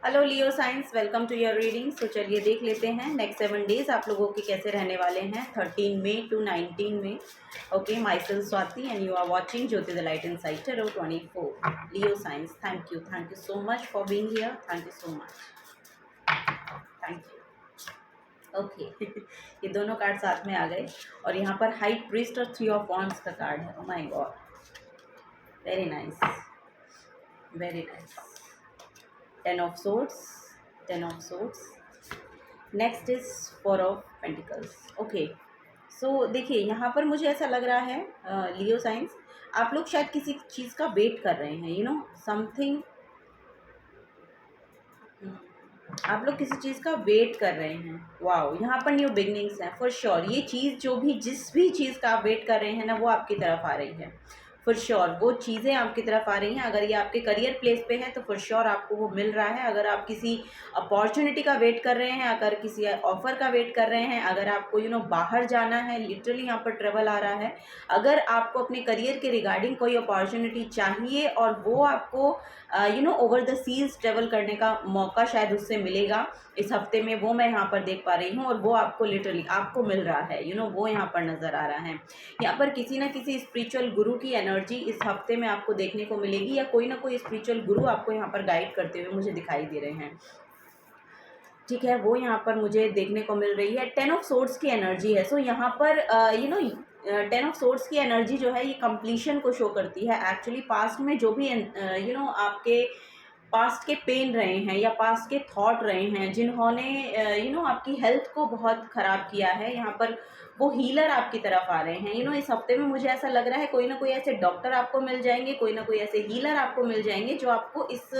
Hello Leo science, welcome to your reading. So चलिए देख लेते हैं नेक्स्ट 7 डेज आप लोगों के कैसे रहने वाले हैं 13 मई टू 19 मई। Okay, myself Swati and you are watching Jyoti the light inside tarot 24 Leo science. Thank you so much for being here. Thank you so much, thank you. Okay ये दोनों कार्ड साथ में आ गए और यहाँ पर हाई प्रीस्ट और 3 ऑफ वॉन्ड्स का कार्ड है। Oh my god, very nice, very nice. 10 of swords, 10 of swords. Next is 4 of pentacles. Okay, so देखिए यहाँ पर मुझे ऐसा लग रहा है लियो साइंस, आप लोग शायद किसी चीज़ का वेट कर रहे हैं, यू नो समथिंग। आप लोग किसी चीज़ का वेट कर रहे हैं। वाओ, यहाँ पर न्यू बिगनिंग्स हैं फॉर श्योर। ये चीज़ जो भी जिस भी चीज़ का आप वेट कर रहे हैं ना, वो आपकी तरफ आ रही है फॉर श्योर। वो चीज़ें आपकी तरफ आ रही हैं। अगर ये आपके करियर प्लेस पे है तो फॉर श्योर आपको वो मिल रहा है। अगर आप किसी अपॉर्चुनिटी का वेट कर रहे हैं, अगर किसी ऑफर का वेट कर रहे हैं, अगर आपको बाहर जाना है, लिटरली यहाँ पर ट्रेवल आ रहा है। अगर आपको अपने करियर के रिगार्डिंग कोई अपॉर्चुनिटी चाहिए और वो आपको ओवर द सीज ट्रेवल करने का मौका शायद उससे मिलेगा इस हफ्ते में, वो मैं यहाँ पर देख पा रही हूँ और वो आपको लिटरली आपको मिल रहा है। वो यहाँ पर नज़र आ रहा है। यहाँ पर किसी ना किसी स्पिरिचुअल गुरु की एनर्जी इस हफ्ते में आपको देखने को मिलेगी, या कोई ना कोई स्पिरिचुअल गुरु आपको यहाँ पर गाइड करते हुए मुझे दिखाई दे रहे हैं। ठीक है, वो यहाँ पर मुझे देखने को मिल रही है। 10 ऑफ सोर्ड्स की एनर्जी है। सो यहाँ पर 10 ऑफ सोर्ड्स की एनर्जी जो है ये कंप्लीशन को शो करती है। एक्चुअली पास्ट में जो भी आपके पास्ट के पेन रहे हैं या पास्ट के थॉट रहे हैं जिन्होंने आपकी हेल्थ को बहुत ख़राब किया है, यहाँ पर वो हीलर आपकी तरफ आ रहे हैं। इस हफ्ते में मुझे ऐसा लग रहा है कोई ना कोई ऐसे डॉक्टर आपको मिल जाएंगे, कोई ना कोई ऐसे हीलर आपको मिल जाएंगे जो आपको इस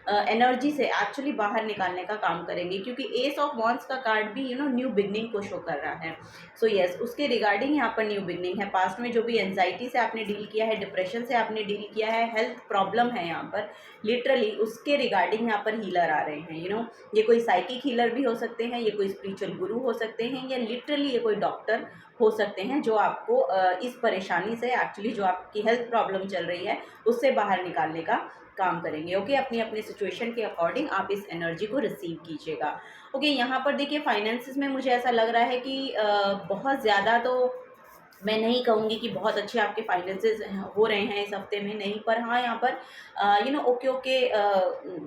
एनर्जी से एक्चुअली बाहर निकालने का काम करेंगे, क्योंकि एस ऑफ वॉन्ड्स का कार्ड भी न्यू बिगनिंग को शो कर रहा है। सो यस, उसके रिगार्डिंग यहाँ पर न्यू बिगनिंग है। पास्ट में जो भी एंजाइटी से आपने डील किया है, डिप्रेशन से आपने डील किया है, हेल्थ प्रॉब्लम है यहाँ पर, लिटरली उसके रिगार्डिंग यहाँ पर हीलर आ रहे हैं। ये कोई साइकिक हीलर भी हो सकते हैं, ये कोई स्पिरिचुअल गुरु हो सकते हैं, या लिटरली ये कोई डॉक्टर हो सकते हैं जो आपको इस परेशानी से, एक्चुअली जो आपकी हेल्थ प्रॉब्लम चल रही है उससे बाहर निकालने का काम करेंगे। ओके, अपनी अपनी सिचुएशन के अकॉर्डिंग आप इस एनर्जी को रिसीव कीजिएगा। ओके, यहाँ पर देखिए फाइनेंसिस में मुझे ऐसा लग रहा है कि बहुत ज़्यादा तो मैं नहीं कहूँगी कि बहुत अच्छे आपके फाइनेंसेस हो रहे हैं इस हफ्ते में, नहीं, पर हाँ यहाँ पर ओके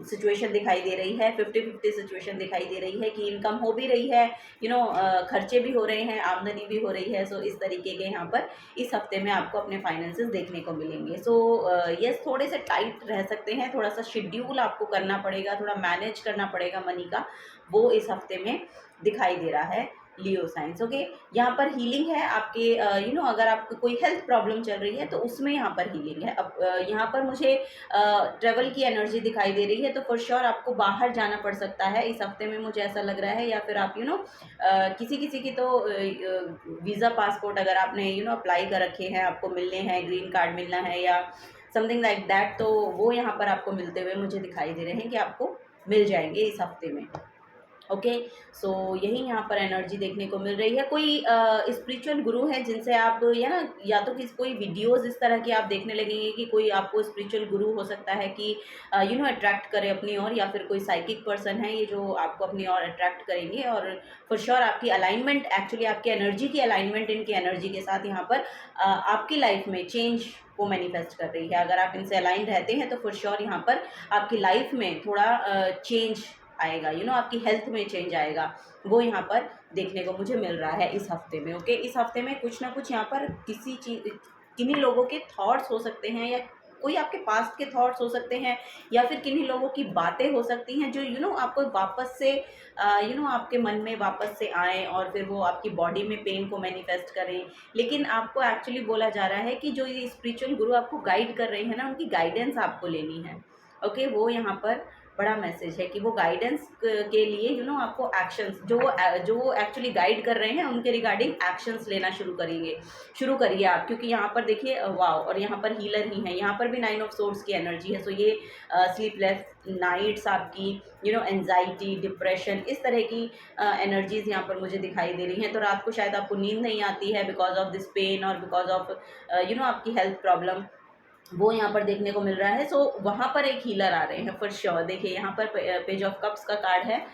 सिचुएशन दिखाई दे रही है। 50-50 सिचुएशन दिखाई दे रही है कि इनकम हो भी रही है, खर्चे भी हो रहे हैं, आमदनी भी हो रही है। सो इस तरीके के यहाँ पर इस हफ्ते में आपको अपने फाइनेंसेस देखने को मिलेंगे। सो यस, थोड़े से टाइट रह सकते हैं, थोड़ा सा शेड्यूल आपको करना पड़ेगा, थोड़ा मैनेज करना पड़ेगा मनी का, वो इस हफ्ते में दिखाई दे रहा है लियो साइंस। ओके, यहाँ पर हीलिंग है आपके, अगर आपको कोई हेल्थ प्रॉब्लम चल रही है तो उसमें यहाँ पर हीलिंग है। अब यहाँ पर मुझे ट्रेवल की एनर्जी दिखाई दे रही है, तो फॉर श्योर आपको बाहर जाना पड़ सकता है इस हफ्ते में, मुझे ऐसा लग रहा है। या फिर आप किसी किसी की तो वीज़ा पासपोर्ट अगर आपने अप्लाई कर रखे हैं, आपको मिलने हैं, ग्रीन कार्ड मिलना है या समथिंग लाइक दैट, तो वो यहाँ पर आपको मिलते हुए मुझे दिखाई दे रहे हैं कि आपको मिल जाएंगे इस हफ्ते में। ओके, सो यही यहाँ पर एनर्जी देखने को मिल रही है। कोई स्पिरिचुअल गुरु है जिनसे आप या तो किसी कोई वीडियोस इस तरह की आप देखने लगेंगे कि कोई आपको स्पिरिचुअल गुरु हो सकता है कि अट्रैक्ट करे अपनी ओर, या फिर कोई साइकिक पर्सन है ये जो आपको अपनी ओर अट्रैक्ट करेंगे। और फॉर श्योर आपकी अलाइनमेंट, एक्चुअली आपकी एनर्जी की अलाइनमेंट इनकी एनर्जी के साथ यहाँ पर आपकी लाइफ में चेंज को मैनिफेस्ट कर रही है। अगर आप इनसे अलाइन रहते हैं तो फॉर श्योर यहाँ पर आपकी लाइफ में थोड़ा चेंज आएगा, आपकी हेल्थ में चेंज आएगा, वो यहाँ पर देखने को मुझे मिल रहा है इस हफ्ते में। ओके, इस हफ्ते में कुछ ना कुछ यहाँ पर किसी चीज़, किन्हीं लोगों के थॉट्स हो सकते हैं, या कोई आपके पास्ट के थॉट्स हो सकते हैं, या फिर किन्हीं लोगों की बातें हो सकती हैं जो आपको वापस से आपके मन में वापस से आएँ और फिर वो आपकी बॉडी में पेन को मैनिफेस्ट करें। लेकिन आपको एक्चुअली बोला जा रहा है कि जो ये स्पिरिचुअल गुरु आपको गाइड कर रहे हैं ना, उनकी गाइडेंस आपको लेनी है। ओके, वो यहाँ पर बड़ा मैसेज है कि वो गाइडेंस के लिए आपको एक्शंस जो वो एक्चुअली गाइड कर रहे हैं उनके रिगार्डिंग एक्शंस लेना शुरू करिए आप, क्योंकि यहाँ पर देखिए वाओ, और यहाँ पर हीलर ही हैं। यहाँ पर भी 9 ऑफ सोर्ड्स की एनर्जी है। सो ये स्लीपलेस नाइट्स, आपकी एंजाइटी, डिप्रेशन, इस तरह की एनर्जीज़ यहाँ पर मुझे दिखाई दे रही हैं। तो रात को शायद आपको नींद नहीं आती है बिकॉज ऑफ दिस पेन और बिकॉज ऑफ आपकी हेल्थ प्रॉब्लम। वो यहाँ पर देखने को मिल रहा है। सो वहाँ पर एक हीलर आ रहे हैं फॉर श्योर। देखिए यहाँ पर पेज ऑफ कप्स का कार्ड है।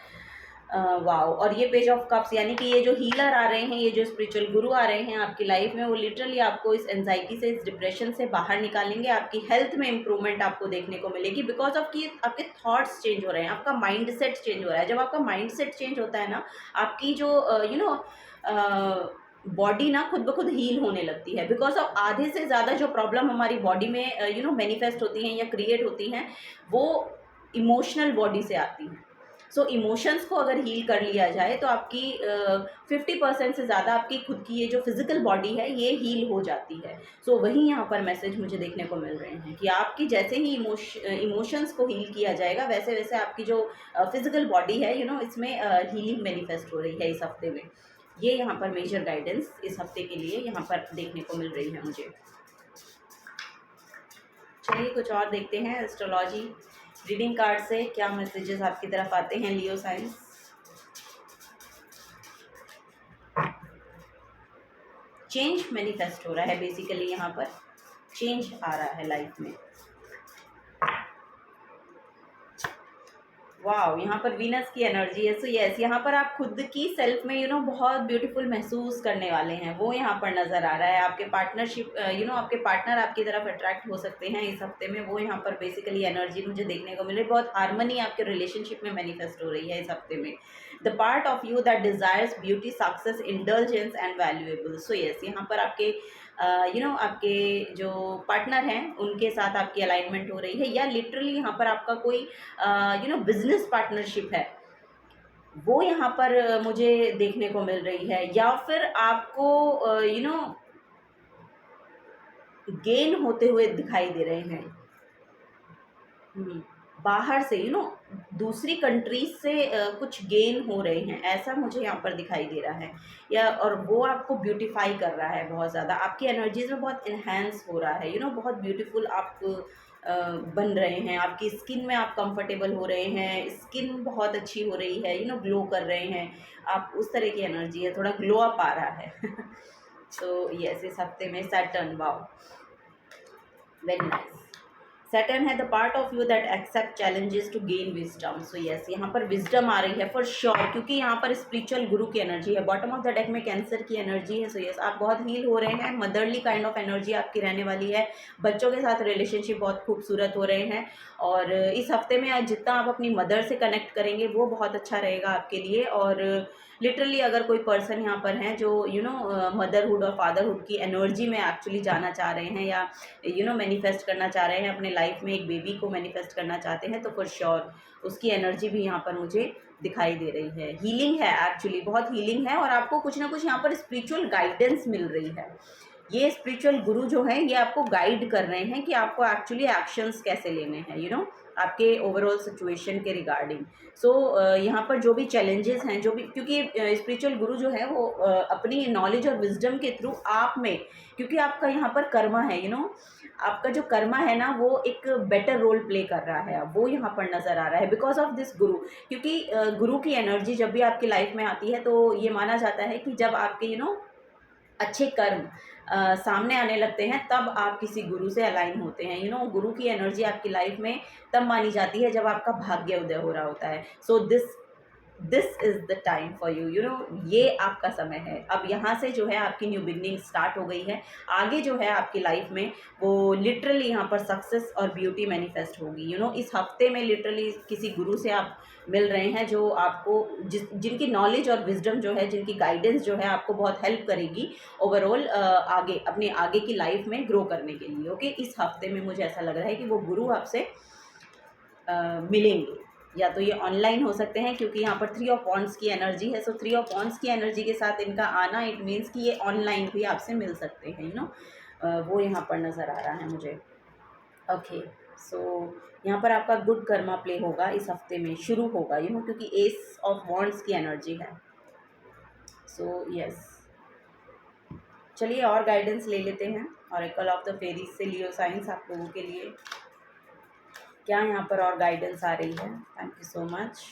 वाओ, और ये पेज ऑफ कप्स यानी कि ये जो हीलर आ रहे हैं, ये जो स्पिरिचुअल गुरु आ रहे हैं आपकी लाइफ में, वो लिटरली आपको इस एंजाइटी से, इस डिप्रेशन से बाहर निकालेंगे। आपकी हेल्थ में इंप्रूवमेंट आपको देखने को मिलेगी, बिकॉज ऑफ कि आपके थॉट्स चेंज हो रहे हैं, आपका माइंड सेट चेंज हो रहा है। जब आपका माइंड सेट चेंज होता है ना, आपकी जो बॉडी ना खुद ब खुद हील होने लगती है। बिकॉज ऑफ आधे से ज़्यादा जो प्रॉब्लम हमारी बॉडी में मैनिफेस्ट होती हैं या क्रिएट होती हैं, वो इमोशनल बॉडी से आती हैं। सो इमोशंस को अगर हील कर लिया जाए तो आपकी 50% से ज़्यादा आपकी खुद की ये जो फिजिकल बॉडी है ये हील हो जाती है। सो वही यहाँ पर मैसेज मुझे देखने को मिल रहे हैं कि आपकी जैसे ही इमोशंस को हील किया जाएगा, वैसे वैसे आपकी जो फिजिकल बॉडी है इसमें हीलिंग मैनिफेस्ट हो रही है इस हफ्ते में। ये यहाँ पर मेजर गाइडेंस इस हफ्ते के लिए यहाँ पर देखने को मिल रही है मुझे। चलिए कुछ और देखते हैं एस्ट्रोलॉजी रीडिंग कार्ड से क्या मैसेजेस आपकी तरफ आते हैं लियो साइंस। चेंज मैनिफेस्ट हो रहा है बेसिकली, यहाँ पर चेंज आ रहा है लाइफ में। वाह, यहाँ पर वीनस की एनर्जी है। सो यस, यहाँ पर आप खुद की सेल्फ में बहुत ब्यूटीफुल महसूस करने वाले हैं, वो यहाँ पर नज़र आ रहा है। आपके पार्टनरशिप आपके पार्टनर आपकी तरफ अट्रैक्ट हो सकते हैं इस हफ्ते में, वो यहाँ पर बेसिकली एनर्जी मुझे देखने को मिल रही है। बहुत हार्मनी आपके रिलेशनशिप में मैनिफेस्ट हो रही है इस हफ्ते में। The part of you that desires beauty, success, indulgence and valuable. So yes, यहाँ पर आपके आपके जो पार्टनर हैं उनके साथ आपकी अलाइनमेंट हो रही है, या लिटरली यहाँ पर आपका कोई बिजनेस पार्टनरशिप है वो यहाँ पर मुझे देखने को मिल रही है, या फिर आपको गेन होते हुए दिखाई दे रहे हैं। बाहर से दूसरी कंट्रीज से कुछ गेन हो रहे हैं, ऐसा मुझे यहाँ पर दिखाई दे रहा है। या और वो आपको ब्यूटीफाई कर रहा है बहुत ज़्यादा, आपकी एनर्जीज में बहुत इन्हेंस हो रहा है। बहुत ब्यूटीफुल आप बन रहे हैं, आपकी स्किन में आप कंफर्टेबल हो रहे हैं, स्किन बहुत अच्छी हो रही है, ग्लो कर रहे हैं आप, उस तरह की एनर्जी है, थोड़ा ग्लो अप आ रहा है। तो यस, इस हफ्ते में Saturn, wow very nice. Saturn है the part of you that accept challenges to gain wisdom. So yes, यहाँ पर विजडम आ रही है फॉर श्योर, क्योंकि यहाँ पर स्पिरिचुअल गुरु की एनर्जी है। बॉटम ऑफ द डेक में कैंसर की एनर्जी है। सो यस, आप बहुत हील हो रहे हैं, मदरली काइंड ऑफ एनर्जी आपकी रहने वाली है। बच्चों के साथ रिलेशनशिप बहुत खूबसूरत हो रहे हैं, और इस हफ्ते में आज जितना आप अपनी मदर से कनेक्ट करेंगे वो बहुत अच्छा रहेगा आपके लिए। और लिटरली अगर कोई पर्सन यहाँ पर हैं जो मदरहुड और फादरहुड की एनर्जी में एक्चुअली जाना चाह रहे हैं, या मैनिफेस्ट करना चाह रहे हैं अपने लाइफ में, एक बेबी को मैनिफेस्ट करना चाहते हैं, तो फॉर श्योर उसकी एनर्जी भी यहाँ पर मुझे दिखाई दे रही है। हीलिंग है, एक्चुअली बहुत हीलिंग है, और आपको कुछ ना कुछ यहाँ पर स्पिरिचुअल गाइडेंस मिल रही है। ये स्पिरिचुअल गुरु जो हैं ये आपको गाइड कर रहे हैं कि आपको एक्चुअली एक्शंस कैसे लेने हैं, आपके ओवरऑल सिचुएशन के रिगार्डिंग। सो यहाँ पर जो भी चैलेंजेस हैं, जो भी, क्योंकि स्पिरिचुअल गुरु जो है वो अपनी नॉलेज और विजडम के थ्रू आप में, क्योंकि आपका यहाँ पर कर्मा है, आपका जो कर्मा है ना वो एक बेटर रोल प्ले कर रहा है, वो यहाँ पर नज़र आ रहा है बिकॉज ऑफ दिस गुरु। क्योंकि गुरु की एनर्जी जब भी आपकी लाइफ में आती है तो ये माना जाता है कि जब आपके अच्छे कर्म सामने आने लगते हैं तब आप किसी गुरु से अलाइन होते हैं। गुरु की एनर्जी आपकी लाइफ में तब मानी जाती है जब आपका भाग्य उदय हो रहा होता है। So this is the time for you, ये आपका समय है। अब यहाँ से जो है आपकी न्यू बिगनिंग स्टार्ट हो गई है। आगे जो है आपकी लाइफ में वो लिटरली यहाँ पर सक्सेस और ब्यूटी मैनिफेस्ट होगी। इस हफ्ते में लिटरली किसी गुरु से आप मिल रहे हैं जो आपको जिनकी नॉलेज और विजडम जो है, जिनकी गाइडेंस जो है आपको बहुत हेल्प करेगी ओवरऑल आगे अपने आगे की लाइफ में ग्रो करने के लिए। ओके, इस हफ्ते में मुझे ऐसा लग रहा है कि वो गुरु आपसे मिलेंगे, या तो ये ऑनलाइन हो सकते हैं क्योंकि यहाँ पर 3 ऑफ वॉन्ड्स की एनर्जी है। सो 3 ऑफ वॉन्ड्स की एनर्जी के साथ इनका आना, इट मीन्स कि ये ऑनलाइन भी आपसे मिल सकते हैं। वो यहाँ पर नज़र आ रहा है मुझे। ओके, सो यहाँ पर आपका गुड कर्मा प्ले होगा इस हफ्ते में, शुरू होगा क्योंकि एस ऑफ वॉन्ड्स की एनर्जी है। सो यस, चलिए और गाइडेंस ले लेते हैं। ऑरेकल ऑफ द फेरीज से लियो साइंस आप लोगों के लिए क्या यहाँ पर और गाइडेंस आ रही है। Thank you so much.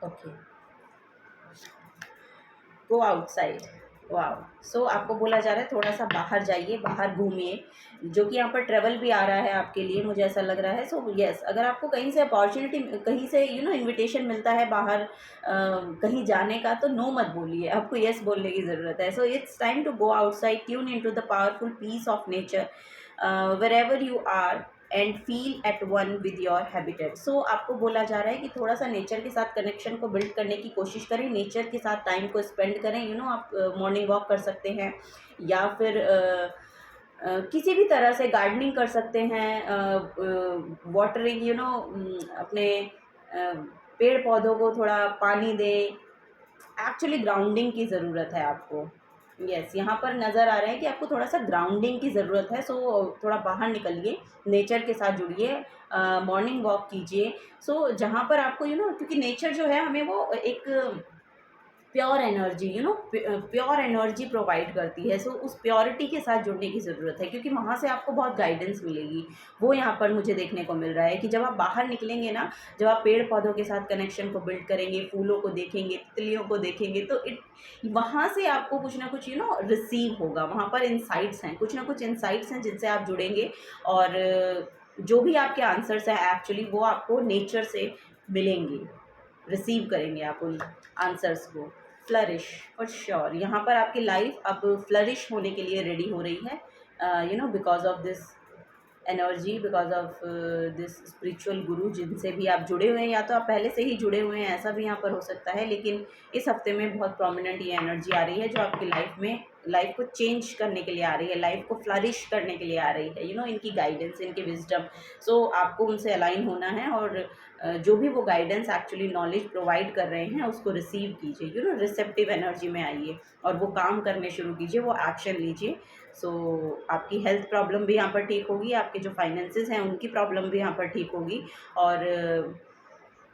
Okay, go outside. वाह। सो आपको बोला जा रहा है थोड़ा सा बाहर जाइए, बाहर घूमिए, जो कि यहाँ पर ट्रैवल भी आ रहा है आपके लिए, मुझे ऐसा लग रहा है। सो यस, अगर आपको कहीं से अपॉर्चुनिटी, कहीं से इनविटेशन मिलता है बाहर कहीं जाने का, तो नो मत बोलिए, आपको यस बोलने की ज़रूरत है। So it's time to go outside, tune in to the powerful peace of nature wherever you are and feel at one with your habitat. So आपको बोला जा रहा है कि थोड़ा सा नेचर के साथ कनेक्शन को बिल्ड करने की कोशिश करें, नेचर के साथ टाइम को स्पेंड करें। आप मॉर्निंग वॉक कर सकते हैं, या फिर किसी भी तरह से गार्डनिंग कर सकते हैं, वाटरिंग, अपने पेड़ पौधों को थोड़ा पानी दें। एक्चुअली ग्राउंडिंग की ज़रूरत है आपको। यस, यहाँ पर नज़र आ रहा है कि आपको थोड़ा सा ग्राउंडिंग की ज़रूरत है। सो थोड़ा बाहर निकलिए, नेचर के साथ जुड़िए, मॉर्निंग वॉक कीजिए। सो जहाँ पर आपको क्योंकि नेचर जो है हमें वो एक pure energy, pure energy provide करती है। सो उस प्योरिटी के साथ जुड़ने की ज़रूरत है, क्योंकि वहाँ से आपको बहुत गाइडेंस मिलेगी। वो यहाँ पर मुझे देखने को मिल रहा है कि जब आप बाहर निकलेंगे ना, जब आप पेड़ पौधों के साथ कनेक्शन को बिल्ड करेंगे, फूलों को देखेंगे, तितलियों को देखेंगे, तो वहाँ से आपको कुछ ना कुछ रिसीव होगा। वहाँ पर इंसाइट्स हैं, कुछ ना कुछ इंसाइट्स हैं जिनसे आप जुड़ेंगे, और जो भी आपके आंसर्स हैं एक्चुअली वो आपको नेचर से मिलेंगे, रिसीव करेंगे आप उन आंसर्स को। फ्लरिश फॉर श्योर, यहाँ पर आपकी लाइफ अब फ्लरिश होने के लिए रेडी हो रही है, because of this energy, because of this spiritual गुरु जिनसे भी आप जुड़े हुए हैं, या तो आप पहले से ही जुड़े हुए हैं, ऐसा भी यहाँ पर हो सकता है। लेकिन इस हफ्ते में बहुत प्रोमिनेंट ये एनर्जी आ रही है, जो आपकी लाइफ को चेंज करने के लिए आ रही है, लाइफ को फ्लरिश करने के लिए आ रही है। इनकी गाइडेंस, इनके विजडम। सो आपको उनसे अलाइन होना है, और जो भी वो गाइडेंस एक्चुअली नॉलेज प्रोवाइड कर रहे हैं उसको रिसीव कीजिए। रिसेप्टिव एनर्जी में आइए और वो काम करने शुरू कीजिए, वो एक्शन लीजिए। सो आपकी हेल्थ प्रॉब्लम भी यहाँ पर ठीक होगी, आपके जो फाइनेंसेस हैं उनकी प्रॉब्लम भी यहाँ पर ठीक होगी, और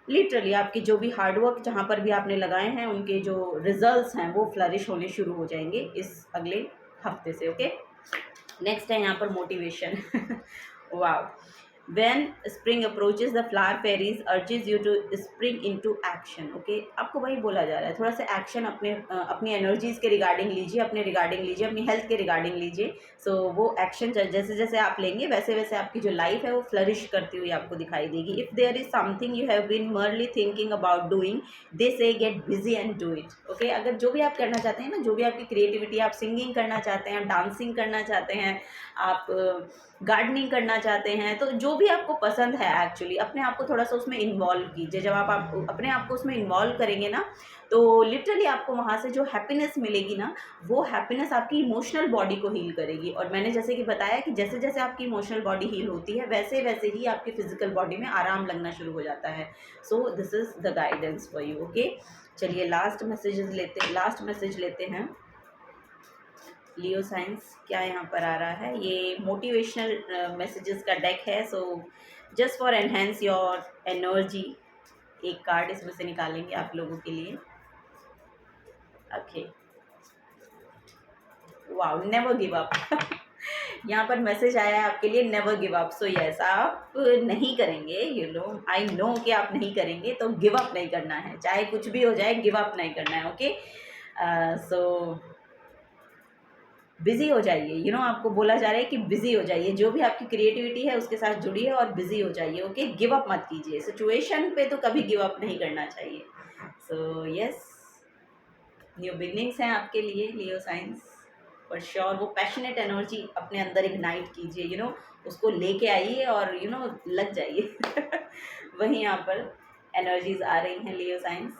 लिटरली आपकी जो भी हार्डवर्क जहाँ पर भी आपने लगाए हैं उनके जो रिजल्ट्स हैं वो फ्लरिश होने शुरू हो जाएंगे इस अगले हफ्ते से। ओके, नेक्स्ट है यहाँ पर मोटिवेशन। वाह। When spring approaches, the flower fairies urges you to spring into action. Okay, आपको वही बोला जा रहा है, थोड़ा सा एक्शन अपनी एनर्जीज के रिगार्डिंग लीजिए, अपनी हेल्थ के रिगार्डिंग लीजिए। सो वो एक्शन जैसे जैसे आप लेंगे वैसे वैसे आपकी जो लाइफ है वो फ्लरिश करती हुई आपको दिखाई देगी। If there is something you have been merely thinking about doing, they say get busy and do it. Okay, अगर जो भी आप करना चाहते हैं ना, जो भी आपकी क्रिएटिविटी, आप सिंगिंग करना चाहते हैं, डांसिंग करना चाहते हैं, आप गार्डनिंग करना चाहते हैं, तो जो भी आपको पसंद है एक्चुअली अपने आप को थोड़ा सा उसमें इन्वॉल्व कीजिए। जब आप अपने आप को उसमें इन्वॉल्व करेंगे ना, तो लिटरली आपको वहाँ से जो हैप्पीनेस मिलेगी ना, वो हैप्पीनेस आपकी इमोशनल बॉडी को हील करेगी। और मैंने जैसे कि बताया कि जैसे जैसे आपकी इमोशनल बॉडी हील होती है वैसे वैसे ही आपकी फिजिकल बॉडी में आराम लगना शुरू हो जाता है। So this is the guidance for you. Okay, चलिए लास्ट मैसेज लेते हैं। लियो साइंस क्या यहाँ पर आ रहा है, ये मोटिवेशनल मैसेजेस का डेक है। So just for enhance your energy एक कार्ड इसमें से निकालेंगे आप लोगों के लिए। Okay, wow, never give up. यहाँ पर मैसेज आया है आपके लिए, never give up. So yes, आप नहीं करेंगे, आई नो कि आप नहीं करेंगे, तो गिव अप नहीं करना है, चाहे कुछ भी हो जाए गिव अप नहीं करना है। ओके, सो बिज़ी हो जाइए। आपको बोला जा रहा है कि बिज़ी हो जाइए, जो भी आपकी क्रिएटिविटी है उसके साथ जुड़िए और बिज़ी हो जाइए। ओके, गिव अप मत कीजिए, सिचुएशन पे तो कभी गिव अप नहीं करना चाहिए। सो यस, न्यू बिगनिंग्स हैं आपके लिए लियो साइंस, फॉर श्योर। वो पैशनेट एनर्जी अपने अंदर इग्नाइट कीजिए, उसको लेके आइए और लग जाइए। वहीं यहाँ पर एनर्जीज आ रही हैं Leo science.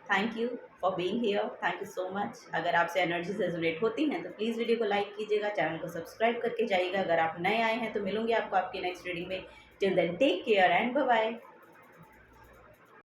Thank you for being here, thank you so much. अगर आपसे एनर्जीज रेजोनेट होती हैं तो प्लीज़ वीडियो को लाइक कीजिएगा, चैनल को सब्सक्राइब करके जाइएगा। अगर आप नए आए हैं तो मिलूंगी आपको आपकी नेक्स्ट रीडिंग में। Till then take care and bye bye.